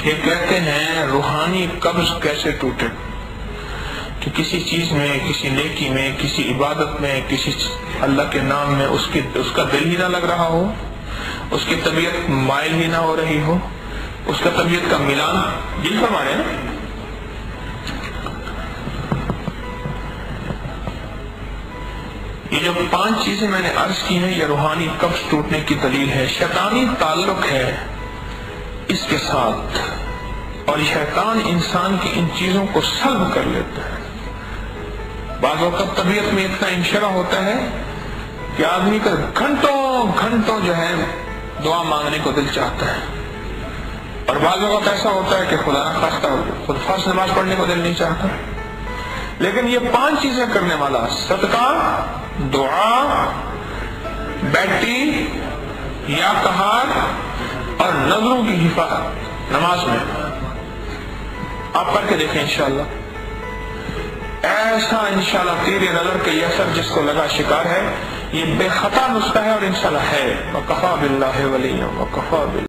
یہ کہتے ہیں روحانی قبض کیسے ٹوٹے، کہ کسی چیز میں، کسی نیکی میں، کسی عبادت میں، کسی اللہ کے نام میں اس کا دل ہی نہ لگ رہا ہو، اس کی طبیعت مائل ہی نہ ہو رہی ہو، اس کا طبیعت کا ملان دل فرما رہے ہیں نا۔ یہ جو 5 چیزیں میں نے عرض کی ہیں یہ روحانی قبض ٹوٹنے کی دلیل ہے۔ شیطانی تعلق ہے اس کے ساتھ، اور شیطان انسان کی ان چیزوں کو سلب کر لیتا ہے۔ بعض وقت طبیعت میں اتنا انشرح ہوتا ہے کہ آدمی کا گھنٹوں جو ہے دعا مانگنے کو دل چاہتا ہے، اور بعض وقت ایسا ہوتا ہے کہ خدا نخواستہ خود فرض نماز پڑھنے کو دل نہیں چاہتا۔ لیکن یہ 5 چیزیں کرنے والا، صدقہ، دعا، بیٹی یا کہار اور نظروں کی حفاظت نماز میں، آپ کر کے دیکھیں انشاءاللہ، ایسا انشاءاللہ تیر نظر کے یہ اثر جس کو لگا شکار ہے، یہ بے خطا نسخہ ہے اور انشاءاللہ ہے۔ وَكَفَى بِاللَّهِ وَلِيًّا وَكَفَى بِاللَّهِ